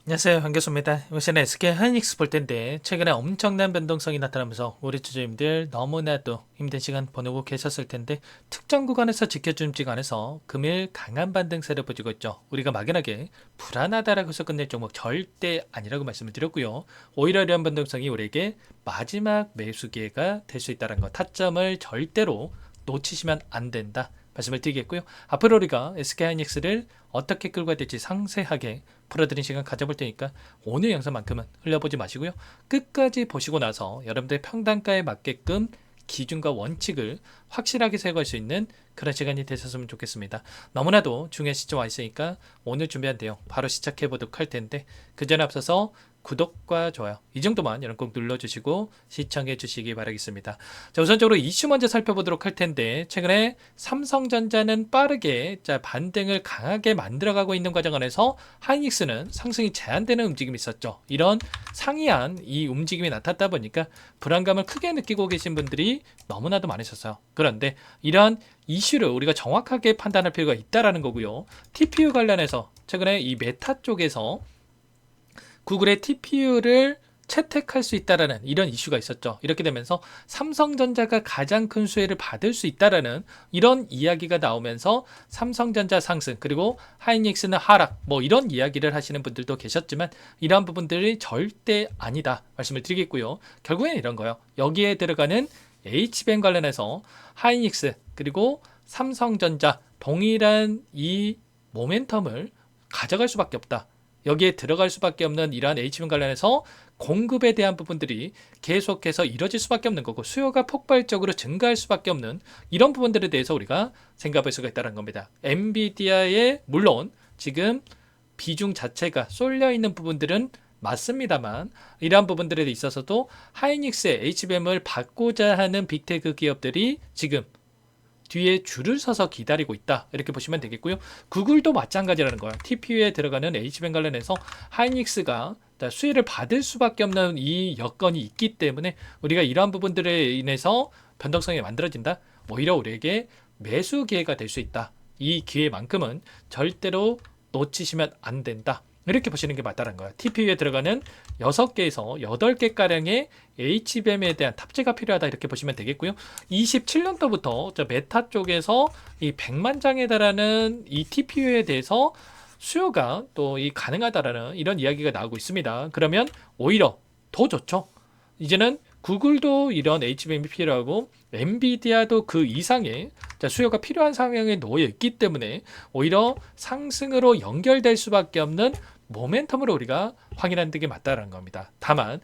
안녕하세요. 한교수입니다. 이번 시간에 SK 하이닉스 볼 텐데 최근에 엄청난 변동성이 나타나면서 우리 투자님들 너무나도 힘든 시간 보내고 계셨을 텐데 특정 구간에서 지켜준 움직 안에서 금일 강한 반등세를 보여주고 있죠. 우리가 막연하게 불안하다라고 해서 끝낼 종목 절대 아니라고 말씀을 드렸고요. 오히려 이런 변동성이 우리에게 마지막 매수 기회가 될 수 있다는 것, 타점을 절대로 놓치시면 안 된다 말씀을 드리겠고요. 앞으로 우리가 SK하이닉스를 어떻게 끌고 가야 될지 상세하게 풀어드린 시간 가져볼 테니까 오늘 영상만큼은 흘려보지 마시고요. 끝까지 보시고 나서 여러분들의 평단가에 맞게끔 기준과 원칙을 확실하게 세워갈 수 있는 그런 시간이 되셨으면 좋겠습니다. 너무나도 중요한 시점 와 있으니까 오늘 준비한 내용 바로 시작해 보도록 할 텐데 그 전에 앞서서 구독과 좋아요 이 정도만 여러분 꼭 눌러주시고 시청해 주시기 바라겠습니다. 자, 우선적으로 이슈 먼저 살펴보도록 할 텐데 최근에 삼성전자는 빠르게 반등을 강하게 만들어가고 있는 과정 안에서 하이닉스는 상승이 제한되는 움직임이 있었죠. 이런 상이한 이 움직임이 나타났다 보니까 불안감을 크게 느끼고 계신 분들이 너무나도 많으셨어요. 그런데 이러한 이슈를 우리가 정확하게 판단할 필요가 있다라는 거고요. TPU 관련해서 최근에 이 메타 쪽에서 구글의 TPU를 채택할 수 있다라는 이런 이슈가 있었죠. 이렇게 되면서 삼성전자가 가장 큰 수혜를 받을 수 있다라는 이런 이야기가 나오면서 삼성전자 상승 그리고 하이닉스는 하락 뭐 이런 이야기를 하시는 분들도 계셨지만 이러한 부분들이 절대 아니다 말씀을 드리겠고요. 결국엔 이런 거예요. 여기에 들어가는 HBM 관련해서 하이닉스 그리고 삼성전자 동일한 이 모멘텀을 가져갈 수밖에 없다. 여기에 들어갈 수밖에 없는 이러한 HBM 관련해서 공급에 대한 부분들이 계속해서 이뤄질 수밖에 없는 거고 수요가 폭발적으로 증가할 수밖에 없는 이런 부분들에 대해서 우리가 생각할 수가 있다는 겁니다. 엔비디아의 물론 지금 비중 자체가 쏠려 있는 부분들은 맞습니다만 이러한 부분들에 있어서도 하이닉스의 HBM을 받고자 하는 빅테크 기업들이 지금 뒤에 줄을 서서 기다리고 있다 이렇게 보시면 되겠고요. 구글도 마찬가지라는 거예요. TPU에 들어가는 HBM 관련해서 하이닉스가 수혜를 받을 수밖에 없는 이 여건이 있기 때문에 우리가 이러한 부분들에 인해서 변동성이 만들어진다. 오히려 우리에게 매수 기회가 될 수 있다. 이 기회만큼은 절대로 놓치시면 안 된다. 이렇게 보시는 게 맞다는 거예요. TPU에 들어가는 6개에서 8개가량의 HBM에 대한 탑재가 필요하다 이렇게 보시면 되겠고요. 27년도부터 메타 쪽에서 이 100만 장에 달하는 이 TPU에 대해서 수요가 또 이 가능하다라는 이런 이야기가 나오고 있습니다. 그러면 오히려 더 좋죠. 이제는 구글도 이런 HBM이 필요하고 엔비디아도 그 이상의 수요가 필요한 상황에 놓여 있기 때문에 오히려 상승으로 연결될 수밖에 없는 모멘텀으로 우리가 확인하는 게 맞다라는 겁니다. 다만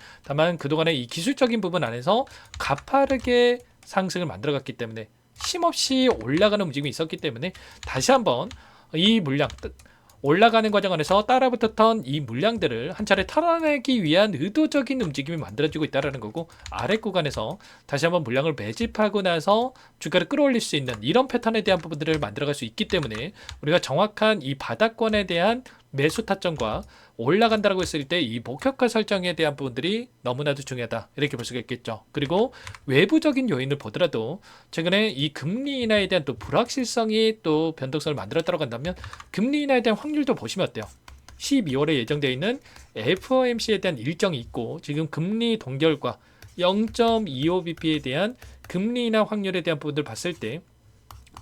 그동안의 이 기술적인 부분 안에서 가파르게 상승을 만들어갔기 때문에 쉼없이 올라가는 움직임이 있었기 때문에 다시 한번 이 물량 올라가는 과정 안에서 따라붙었던 이 물량들을 한 차례 털어내기 위한 의도적인 움직임이 만들어지고 있다는 거고 아래 구간에서 다시 한번 물량을 매집하고 나서 주가를 끌어올릴 수 있는 이런 패턴에 대한 부분들을 만들어갈 수 있기 때문에 우리가 정확한 이 바닥권에 대한 매수 타점과 올라간다라고 했을 때 이 목표가 설정에 대한 부분들이 너무나도 중요하다 이렇게 볼 수가 있겠죠. 그리고 외부적인 요인을 보더라도 최근에 이 금리 인하에 대한 또 불확실성이 또 변동성을 만들었다고 한다면 금리 인하에 대한 확률도 보시면 어때요? 12월에 예정되어 있는 FOMC에 대한 일정이 있고 지금 금리 동결과 0.25bp에 대한 금리 인하 확률에 대한 부분들을 봤을 때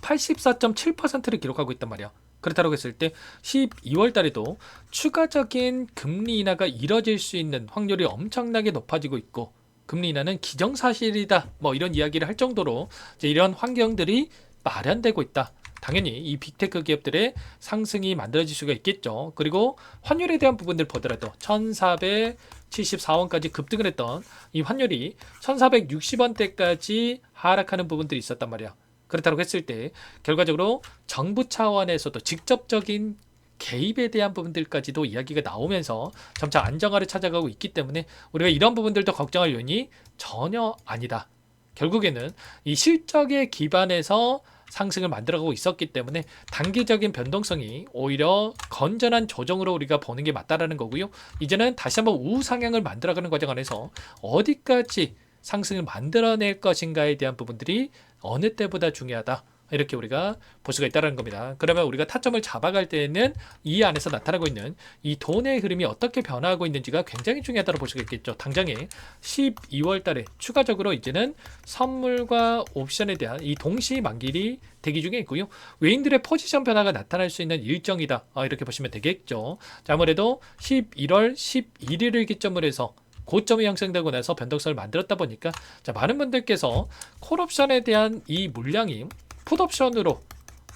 84.7%를 기록하고 있단 말이야. 그렇다고 했을 때 12월 달에도 추가적인 금리 인하가 이뤄질 수 있는 확률이 엄청나게 높아지고 있고 금리 인하는 기정사실이다 뭐 이런 이야기를 할 정도로 이제 이런 환경들이 마련되고 있다. 당연히 이 빅테크 기업들의 상승이 만들어질 수가 있겠죠. 그리고 환율에 대한 부분들 보더라도 1474원까지 급등을 했던 이 환율이 1460원대까지 하락하는 부분들이 있었단 말이야. 그렇다고 했을 때 결과적으로 정부 차원에서도 직접적인 개입에 대한 부분들까지도 이야기가 나오면서 점차 안정화를 찾아가고 있기 때문에 우리가 이런 부분들도 걱정할 요인이 전혀 아니다. 결국에는 이 실적에 기반해서 상승을 만들어가고 있었기 때문에 단기적인 변동성이 오히려 건전한 조정으로 우리가 보는 게 맞다라는 거고요. 이제는 다시 한번 우상향을 만들어가는 과정 안에서 어디까지 상승을 만들어낼 것인가에 대한 부분들이 어느 때보다 중요하다 이렇게 우리가 볼 수가 있다는 겁니다. 그러면 우리가 타점을 잡아갈 때에는 이 안에서 나타나고 있는 이 돈의 흐름이 어떻게 변화하고 있는지가 굉장히 중요하다고 볼 수가 있겠죠. 당장에 12월 달에 추가적으로 이제는 선물과 옵션에 대한 이 동시 만기일이 대기 중에 있고요. 외인들의 포지션 변화가 나타날 수 있는 일정이다. 이렇게 보시면 되겠죠. 자, 아무래도 11월 11일을 기점으로 해서 고점이 형성되고 나서 변동성을 만들었다 보니까 자, 많은 분들께서 콜옵션에 대한 이 물량이 풋옵션으로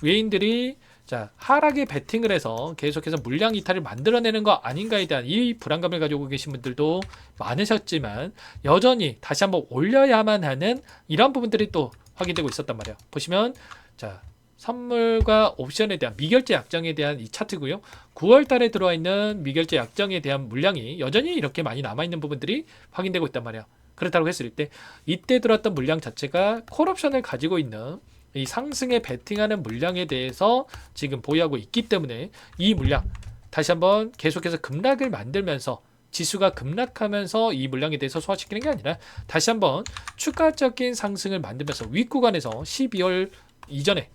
외인들이 자, 하락에 베팅을 해서 계속해서 물량 이탈을 만들어내는 거 아닌가에 대한 이 불안감을 가지고 계신 분들도 많으셨지만 여전히 다시 한번 올려야만 하는 이런 부분들이 또 확인되고 있었단 말이에요. 보시면 자, 선물과 옵션에 대한 미결제 약정에 대한 이 차트고요. 9월 달에 들어와 있는 미결제 약정에 대한 물량이 여전히 이렇게 많이 남아있는 부분들이 확인되고 있단 말이야. 그렇다고 했을 때 이때 들어왔던 물량 자체가 콜옵션을 가지고 있는 이 상승에 베팅하는 물량에 대해서 지금 보유하고 있기 때문에 이 물량 다시 한번 계속해서 급락을 만들면서 지수가 급락하면서 이 물량에 대해서 소화시키는 게 아니라 다시 한번 추가적인 상승을 만들면서 윗구간에서 12월 이전에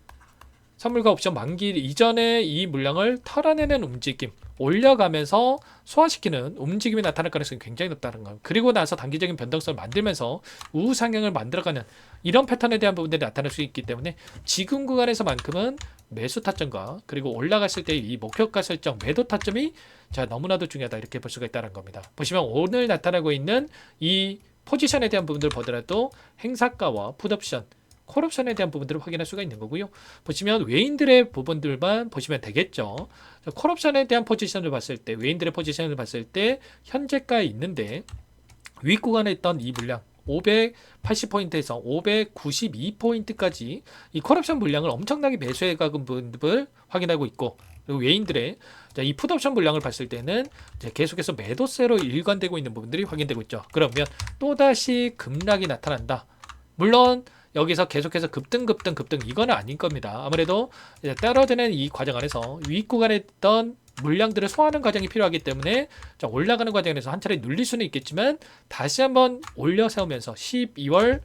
선물과 옵션 만기 이전에 이 물량을 털어내는 움직임, 올려가면서 소화시키는 움직임이 나타날 가능성이 굉장히 높다는 것. 그리고 나서 단기적인 변동성을 만들면서 우상향을 만들어가는 이런 패턴에 대한 부분들이 나타날 수 있기 때문에 지금 구간에서만큼은 매수 타점과 그리고 올라갔을 때 이 목표가 설정, 매도 타점이 자 너무나도 중요하다 이렇게 볼 수가 있다는 겁니다. 보시면 오늘 나타나고 있는 이 포지션에 대한 부분들 보더라도 행사가와 풋옵션 콜옵션에 대한 부분들을 확인할 수가 있는 거고요. 보시면 외인들의 부분들만 보시면 되겠죠. 콜옵션에 대한 포지션을 봤을 때 외인들의 포지션을 봤을 때 현재가에 있는데 윗구간에 있던 이 물량 580포인트에서 592포인트까지 이 콜옵션 물량을 엄청나게 매수해 가은 부분을 확인하고 있고 그리고 외인들의 이 풋옵션 물량을 봤을 때는 계속해서 매도세로 일관되고 있는 부분들이 확인되고 있죠. 그러면 또다시 급락이 나타난다. 물론 여기서 계속해서 급등 이거는 아닌 겁니다. 아무래도 떨어지는 이 과정 안에서 윗구간에 있던 물량들을 소화하는 과정이 필요하기 때문에 올라가는 과정에서 한 차례 눌릴 수는 있겠지만 다시 한번 올려 세우면서 12월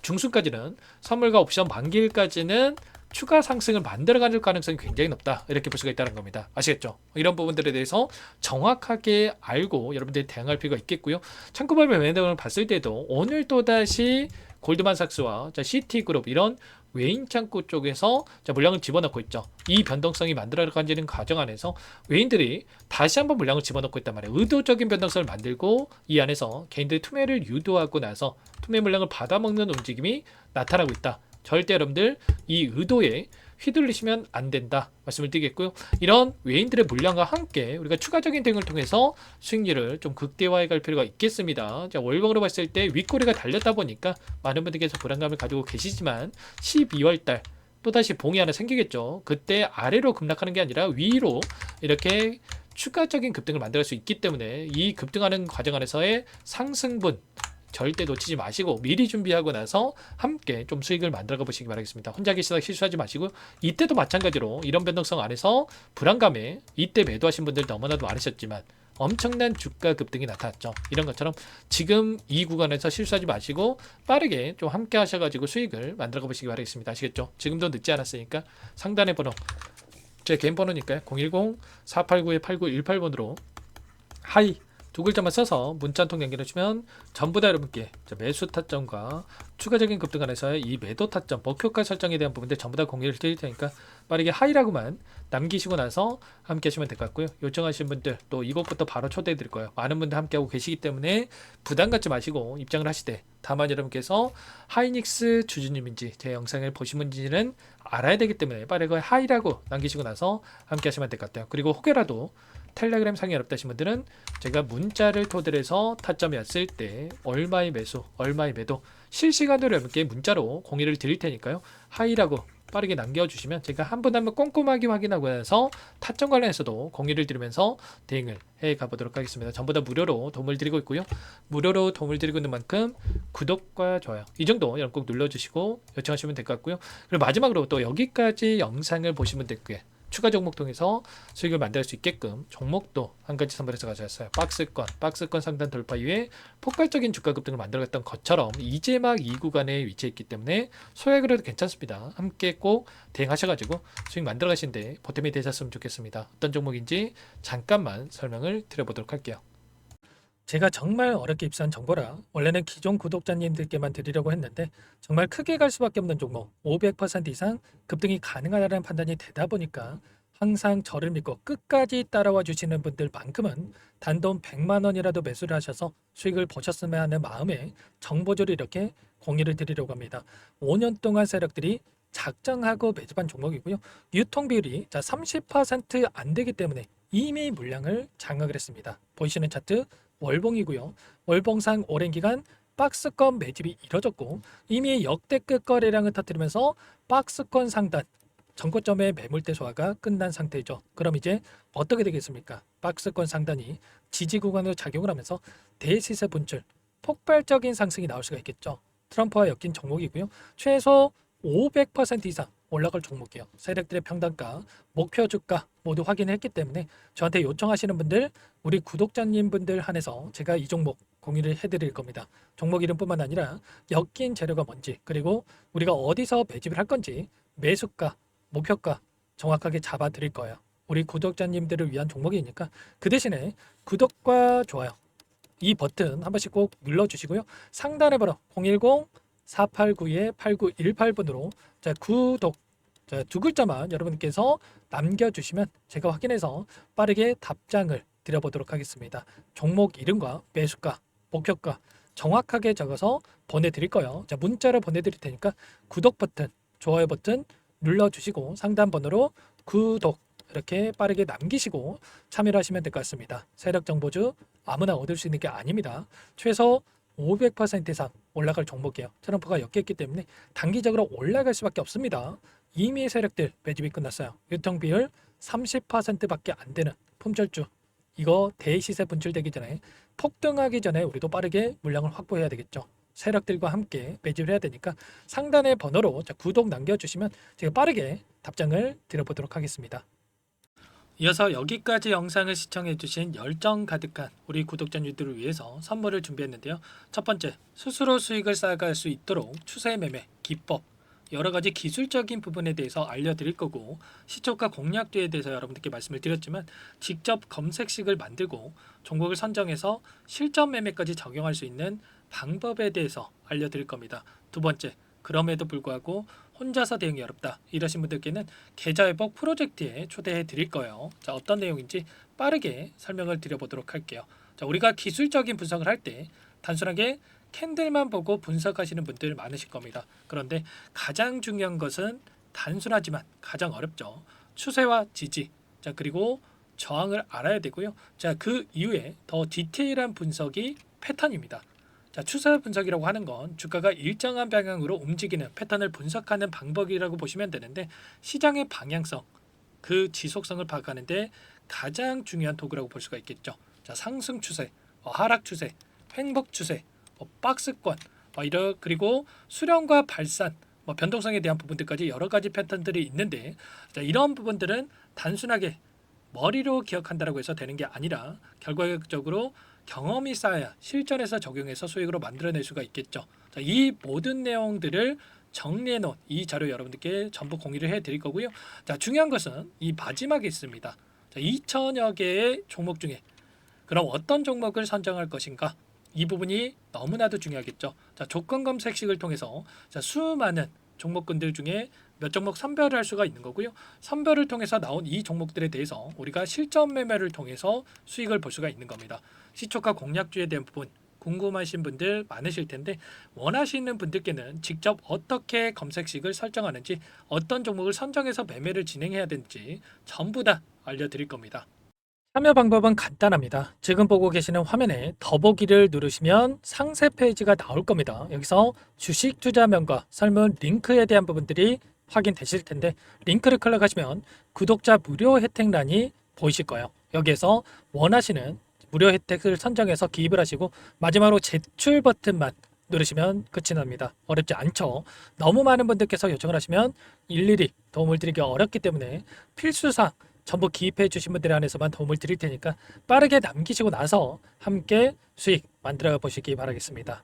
중순까지는 선물과 옵션 만기일까지는 추가 상승을 만들어가는 가능성이 굉장히 높다 이렇게 볼 수가 있다는 겁니다. 아시겠죠? 이런 부분들에 대해서 정확하게 알고 여러분들이 대응할 필요가 있겠고요. 창구발매 매매등을 봤을 때도 오늘 또다시 골드만삭스와 시티그룹 이런 외인 창구 쪽에서 물량을 집어넣고 있죠. 이 변동성이 만들어가지는 과정 안에서 외인들이 다시 한번 물량을 집어넣고 있단 말이에요. 의도적인 변동성을 만들고 이 안에서 개인들의 투매를 유도하고 나서 투매 물량을 받아먹는 움직임이 나타나고 있다. 절대 여러분들 이 의도에 휘둘리시면 안 된다 말씀을 드리겠고요. 이런 외인들의 물량과 함께 우리가 추가적인 대응을 통해서 수익률을 좀 극대화해 갈 필요가 있겠습니다. 자, 월봉으로 봤을 때 윗꼬리가 달렸다 보니까 많은 분들께서 불안감을 가지고 계시지만 12월달 또다시 봉이 하나 생기겠죠. 그때 아래로 급락하는 게 아니라 위로 이렇게 추가적인 급등을 만들 수 있기 때문에 이 급등하는 과정 안에서의 상승분 절대 놓치지 마시고 미리 준비하고 나서 함께 좀 수익을 만들어가 보시기 바라겠습니다. 혼자 계시다가 실수하지 마시고 이때도 마찬가지로 이런 변동성 안에서 불안감에 이때 매도하신 분들 너무나도 많으셨지만 엄청난 주가 급등이 나타났죠. 이런 것처럼 지금 이 구간에서 실수하지 마시고 빠르게 좀 함께 하셔가지고 수익을 만들어가 보시기 바라겠습니다. 아시겠죠? 지금도 늦지 않았으니까 상단의 번호 제 개인 번호니까요. 010-489-8918번으로 하이 두 글자만 써서 문자 한 통 남겨주시면 전부 다 여러분께 매수 타점과 추가적인 급등 안에서의 이 매도 타점, 목표가 설정에 대한 부분들 전부 다 공유를 드릴 테니까 빠르게 하이라고만 남기시고 나서 함께 하시면 될 것 같고요. 요청하신 분들 또 이것부터 바로 초대해 드릴 거예요. 많은 분들 함께 하고 계시기 때문에 부담 갖지 마시고 입장을 하시되 다만 여러분께서 하이닉스 주주님인지 제 영상을 보신 분인지는 알아야 되기 때문에 빠르게 하이라고 남기시고 나서 함께 하시면 될 것 같아요. 그리고 혹여라도 텔레그램 상이 어렵다 하신 분들은 제가 문자를 토대로 해서 타점이 왔을 때 얼마의 매수, 얼마의 매도 실시간으로 여러분께 문자로 공유를 드릴 테니까요. 하이라고 빠르게 남겨주시면 제가 한 분 한 분 꼼꼼하게 확인하고 나서 타점 관련해서도 공유를 드리면서 대응을 해 가보도록 하겠습니다. 전부 다 무료로 도움을 드리고 있고요. 무료로 도움을 드리고 있는 만큼 구독과 좋아요 이 정도 여러분 꼭 눌러주시고 요청하시면 될 것 같고요. 그리고 마지막으로 또 여기까지 영상을 보신 분들께 추가 종목 통해서 수익을 만들 수 있게끔 종목도 한 가지 선별해서 가져왔어요. 박스권 상단 돌파 이후에 폭발적인 주가 급등을 만들어갔던 것처럼 이제 막 이 구간에 위치했기 때문에 소액으로 해도 괜찮습니다. 함께 꼭 대응하셔가지고 수익 만들어 가시는데 보탬이 되셨으면 좋겠습니다. 어떤 종목인지 잠깐만 설명을 드려보도록 할게요. 제가 정말 어렵게 입수한 정보라 원래는 기존 구독자님들께만 드리려고 했는데 정말 크게 갈 수밖에 없는 종목 500% 이상 급등이 가능하다는 판단이 되다 보니까 항상 저를 믿고 끝까지 따라와 주시는 분들만큼은 단돈 100만 원이라도 매수를 하셔서 수익을 보셨으면 하는 마음에 정보조를 이렇게 공유를 드리려고 합니다. 5년 동안 세력들이 작정하고 매집한 종목이고요. 유통 비율이 30%안 되기 때문에 이미 물량을 장악을 했습니다. 보이시는 차트 월봉이고요. 월봉상 오랜 기간 박스권 매집이 이뤄졌고 이미 역대급 거래량을 터뜨리면서 박스권 상단 전고점의 매물대 소화가 끝난 상태이죠. 그럼 이제 어떻게 되겠습니까? 박스권 상단이 지지 구간으로 작용을 하면서 대시세 분출, 폭발적인 상승이 나올 수가 있겠죠. 트럼프와 엮인 종목이고요. 최소 500% 이상 올라갈 종목이에요. 세력들의 평단가, 목표 주가 모두 확인했기 때문에 저한테 요청하시는 분들, 우리 구독자님 분들 한해서 제가 이 종목 공유를 해드릴 겁니다. 종목 이름뿐만 아니라 엮인 재료가 뭔지, 그리고 우리가 어디서 매집을 할 건지 매수가, 목표가 정확하게 잡아 드릴 거예요. 우리 구독자님들을 위한 종목이니까 그 대신에 구독과 좋아요 이 버튼 한 번씩 꼭 눌러주시고요. 상단에 번호 010-489-8918번으로 구독 두 글자만 여러분께서 남겨주시면 제가 확인해서 빠르게 답장을 드려보도록 하겠습니다. 종목 이름과 매수가, 목표가 정확하게 적어서 보내드릴 거예요. 문자로 보내드릴 테니까 구독 버튼, 좋아요 버튼 눌러주시고 상단 번호로 구독 이렇게 빠르게 남기시고 참여를 하시면 될 것 같습니다. 세력 정보주 아무나 얻을 수 있는 게 아닙니다. 최소 500% 이상 올라갈 종목이에요. 트럼프가 엮였기 때문에 단기적으로 올라갈 수밖에 없습니다. 이미 세력들 매집이 끝났어요. 유통 비율 30%밖에 안 되는 품절주, 이거 대시세 분출되기 전에 폭등하기 전에 우리도 빠르게 물량을 확보해야 되겠죠. 세력들과 함께 매집을 해야 되니까 상단의 번호로 구독 남겨주시면 제가 빠르게 답장을 드려보도록 하겠습니다. 이어서 여기까지 영상을 시청해주신 열정 가득한 우리 구독자님들을 위해서 선물을 준비했는데요. 첫 번째, 스스로 수익을 쌓아갈 수 있도록 추세 매매 기법, 여러 가지 기술적인 부분에 대해서 알려드릴 거고, 시초가 공략주에 대해서 여러분들께 말씀을 드렸지만 직접 검색식을 만들고 종목을 선정해서 실전 매매까지 적용할 수 있는 방법에 대해서 알려드릴 겁니다. 두 번째, 그럼에도 불구하고 혼자서 대응이 어렵다 이러신 분들께는 계좌회복 프로젝트에 초대해 드릴 거예요. 어떤 내용인지 빠르게 설명을 드려보도록 할게요. 우리가 기술적인 분석을 할 때 단순하게 캔들만 보고 분석하시는 분들 많으실 겁니다. 그런데 가장 중요한 것은 단순하지만 가장 어렵죠. 추세와 지지, 그리고 저항을 알아야 되고요. 그 이후에 더 디테일한 분석이 패턴입니다. 추세 분석이라고 하는 건 주가가 일정한 방향으로 움직이는 패턴을 분석하는 방법이라고 보시면 되는데, 시장의 방향성, 그 지속성을 파악하는데 가장 중요한 도구라고 볼 수가 있겠죠. 상승 추세, 하락 추세, 횡복 추세, 박스권, 그리고 수렴과 발산, 변동성에 대한 부분들까지 여러 가지 패턴들이 있는데, 이런 부분들은 단순하게 머리로 기억한다고 해서 되는 게 아니라 결과적으로 경험이 쌓아야 실전에서 적용해서 수익으로 만들어낼 수가 있겠죠. 이 모든 내용들을 정리해 놓은 이 자료 여러분들께 전부 공유를 해 드릴 거고요. 중요한 것은 이 마지막에 있습니다. 2천여 개의 종목 중에 그럼 어떤 종목을 선정할 것인가? 이 부분이 너무나도 중요하겠죠. 조건 검색식을 통해서 수많은 종목군들 중에 몇 종목 선별을 할 수가 있는 거고요. 선별을 통해서 나온 이 종목들에 대해서 우리가 실전 매매를 통해서 수익을 볼 수가 있는 겁니다. 시초가 공략주에 대한 부분 궁금하신 분들 많으실 텐데, 원하시는 분들께는 직접 어떻게 검색식을 설정하는지, 어떤 종목을 선정해서 매매를 진행해야 되는지 전부 다 알려드릴 겁니다. 참여 방법은 간단합니다. 지금 보고 계시는 화면에 더보기를 누르시면 상세 페이지가 나올 겁니다. 여기서 주식 투자명과 설문 링크에 대한 부분들이 확인되실 텐데, 링크를 클릭하시면 구독자 무료 혜택란이 보이실 거예요. 여기에서 원하시는 무료 혜택을 선정해서 기입을 하시고 마지막으로 제출 버튼만 누르시면 끝이 납니다. 어렵지 않죠? 너무 많은 분들께서 요청을 하시면 일일이 도움을 드리기 어렵기 때문에 필수사항 전부 기입해 주신 분들 안에서만 도움을 드릴 테니까 빠르게 남기시고 나서 함께 수익 만들어 보시기 바라겠습니다.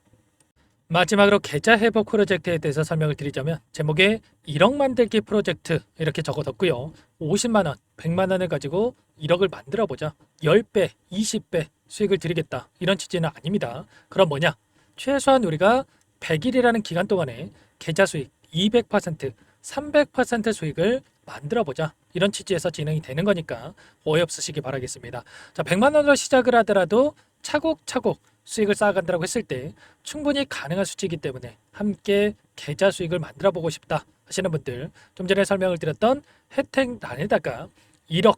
마지막으로 계좌 회복 프로젝트에 대해서 설명을 드리자면 제목에 1억 만들기 프로젝트 이렇게 적어뒀고요. 50만 원, 100만 원을 가지고 1억을 만들어 보자. 10배, 20배 수익을 드리겠다. 이런 취지는 아닙니다. 그럼 뭐냐? 최소한 우리가 100일이라는 기간 동안에 계좌 수익 200%, 300% 수익을 만들어 보자. 이런 취지에서 진행이 되는 거니까 오해 없으시기 바라겠습니다. 자, 100만 원으로 시작을 하더라도 차곡차곡 수익을 쌓아간다고 했을 때 충분히 가능한 수치이기 때문에 함께 계좌 수익을 만들어 보고 싶다 하시는 분들, 좀 전에 설명을 드렸던 혜택란에다가 1억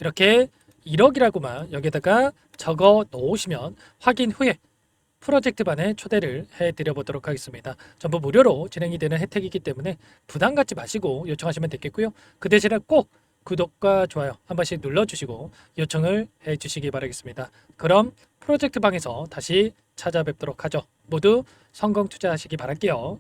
이렇게 1억이라고만 여기다가 적어 놓으시면 확인 후에 프로젝트 반에 초대를 해드려 보도록 하겠습니다. 전부 무료로 진행이 되는 혜택이기 때문에 부담 갖지 마시고 요청하시면 되겠고요. 그 대신에 꼭 구독과 좋아요 한 번씩 눌러주시고 요청을 해주시기 바라겠습니다. 그럼 프로젝트 방에서 다시 찾아뵙도록 하죠. 모두 성공 투자하시기 바랄게요.